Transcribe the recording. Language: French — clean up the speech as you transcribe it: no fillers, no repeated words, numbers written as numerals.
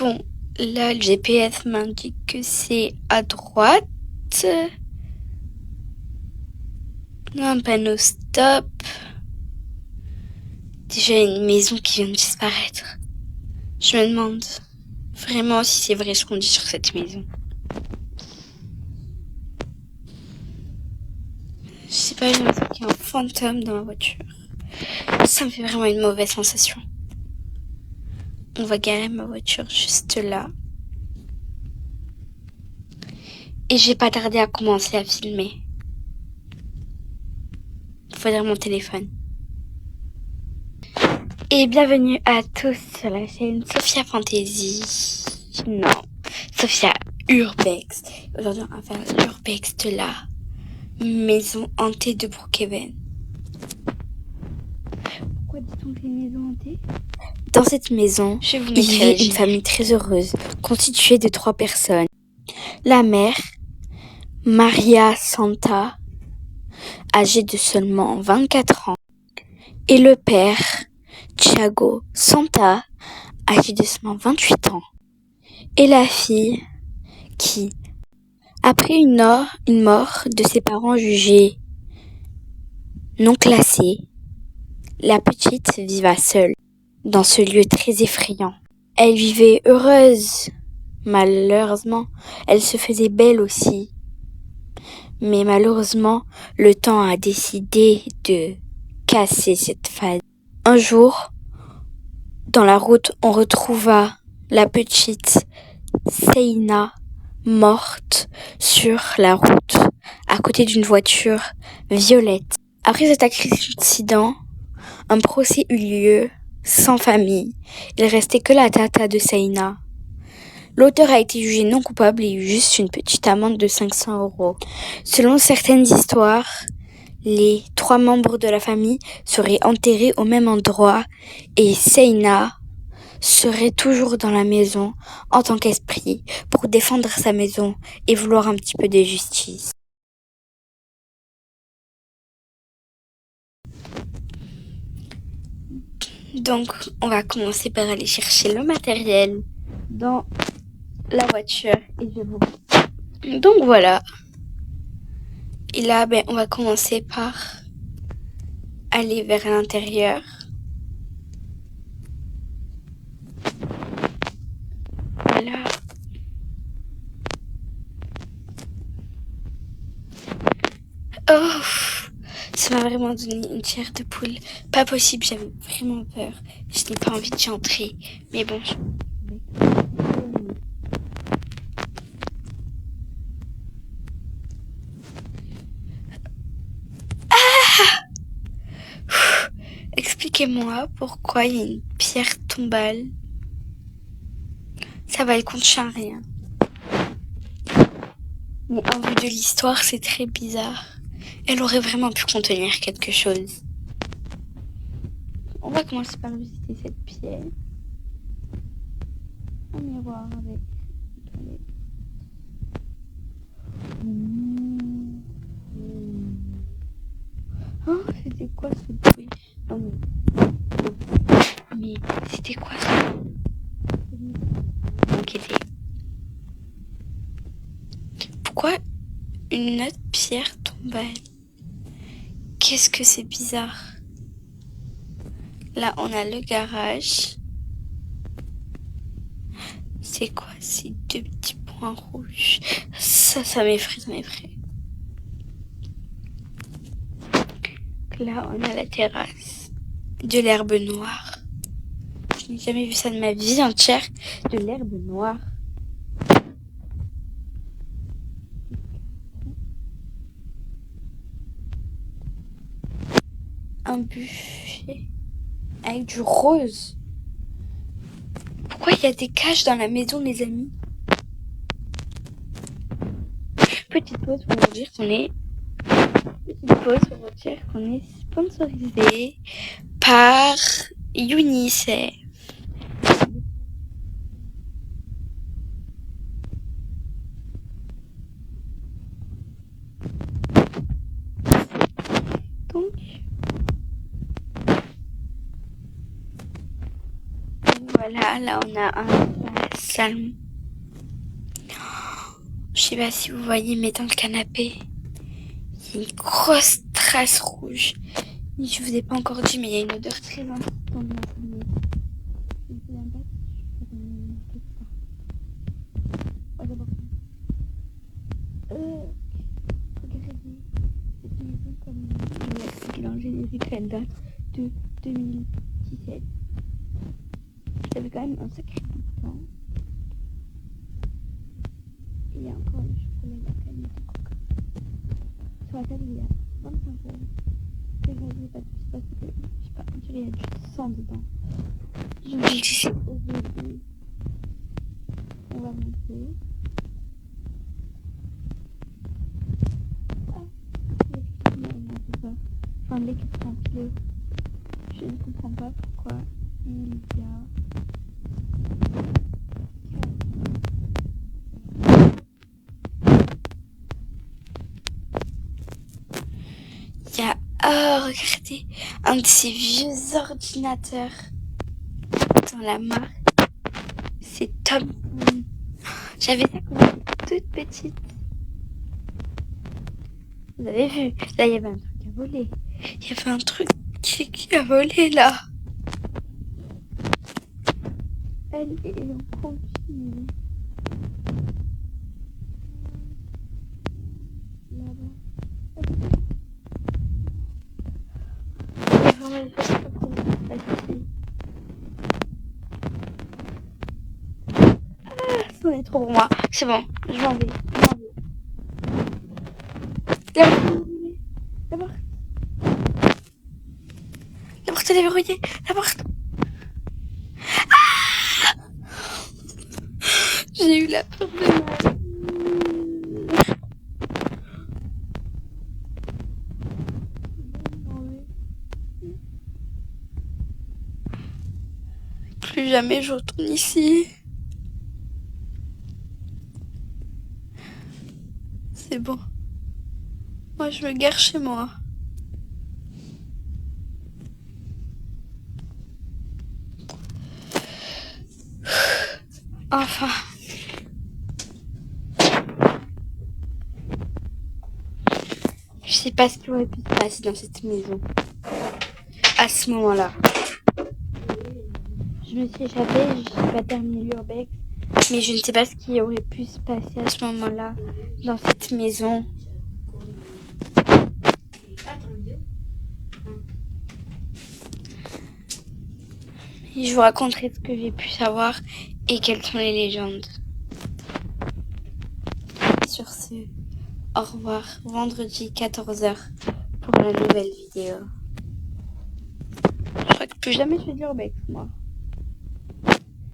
Bon, là, le GPS m'indique que c'est à droite. Un panneau stop. Déjà, une maison qui vient de disparaître. Je me demande vraiment si c'est vrai ce qu'on dit sur cette maison. Je sais pas, j'ai l'impression qu'il y a un fantôme dans ma voiture. Ça me fait vraiment une mauvaise sensation. On va garer ma voiture juste là. Et je vais pas tarder à commencer à filmer. Il faudrait mon téléphone. Et bienvenue à tous sur la chaîne Sophia Fantasy. Non, Sophia Urbex. Aujourd'hui, on va faire l'Urbex de la maison hantée de Brookhaven. Pourquoi dit-on que c'est une maison hantée ? Dans cette maison, il vit une famille très heureuse, constituée de 3 personnes. La mère, Maria Santa, âgée de seulement 24 ans, et le père, Thiago Santa, âgé de seulement 28 ans, et la fille qui, après une mort de ses parents jugés non classés, la petite vivait seule dans ce lieu très effrayant. Elle vivait heureuse. Malheureusement, elle se faisait belle aussi. Mais malheureusement, le temps a décidé de casser cette phase. Un jour, dans la route, on retrouva la petite Seina morte sur la route, à côté d'une voiture violette. Après cet accident, un procès eut lieu sans famille. Il restait que la tata de Seina. L'auteur a été jugé non coupable et eut juste une petite amende de 500 €. Selon certaines histoires, les 3 membres de la famille seraient enterrés au même endroit et Seina serait toujours dans la maison en tant qu'esprit pour défendre sa maison et vouloir un petit peu de justice. Donc, on va commencer par aller chercher le matériel dans la voiture et je vous... Donc voilà. Et là, on va commencer par aller vers l'intérieur. Voilà. Oh, ça m'a vraiment donné une chair de poule. Pas possible, j'avais vraiment peur. Je n'ai pas envie d'y entrer. Mais bon. Expliquez-moi pourquoi il y a une pierre tombale. Ça va, elle contient rien. Mais en vue de l'histoire, c'est très bizarre. Elle aurait vraiment pu contenir quelque chose. On va commencer par visiter cette pièce. Un miroir avec une toilette. Oh, c'était quoi ce bruit? Non, mais c'était quoi ça? M'inquiéter. Pourquoi une autre pierre tombale? Qu'est-ce que c'est bizarre? Là, on a le garage. C'est quoi ces 2 petits points rouges? Ça m'effraie, ça m'effraie. Là, on a la terrasse. De l'herbe noire. Je n'ai jamais vu ça de ma vie entière. De l'herbe noire. Un buffet avec du rose. Pourquoi il y a des caches dans la maison, les amis? Petite pause pour vous dire qu'on est... sponsorisé par UNICEF. Donc, voilà, là on a un salon. Je sais pas si vous voyez, mais dans le canapé, il y a une grosse trace rouge. Je vous ai pas encore dit, mais il y a une odeur très importante dans la famille. Je ne sais même pas si je peux donner ça. Oh, d'abord. Regardez, cette maison comme je l'explique dans le générique, elle date de 2017. Ça fait quand même un sacré bout de temps. Et il y a encore le chocolat et la canne de coca. Sur la table, il y a 25 euros. Regardez, pas plus parce que, je sais pas, on dirait qu'il y a du sang dedans. Je vais ici aujourd'hui. On va monter. Ah, effectivement, on a fait ça. Enfin, l'équipe remplie. Je ne comprends pas pourquoi il y a... Il y a, oh, regardez, un de ces vieux ordinateurs dans la marque. C'est top. J'avais ça quand j'étais toute petite. Vous avez vu? Là, il y avait un truc à voler. Il y avait un truc qui a volé, là. Elle est en continu. Là-bas. Il y a vraiment une chose comme ça. Ah, c'en est trop pour moi. C'est bon, je m'en vais. La porte. La porte, elle est verrouillée. La porte. Ah, j'ai eu la peur de moi. Plus jamais je retourne ici. C'est bon. Moi, je me gare chez moi. Enfin. Je sais pas ce qui aurait pu se passer dans cette maison. À ce moment-là. Je me suis échappée, je n'ai pas terminé l'urbex. Mais je ne sais pas ce qui aurait pu se passer à ce moment-là dans cette maison. Et je vous raconterai ce que j'ai pu savoir et quelles sont les légendes. Sur ce, au revoir, vendredi 14h pour la nouvelle vidéo. Je crois que plus jamais je fais de l'urbex, moi.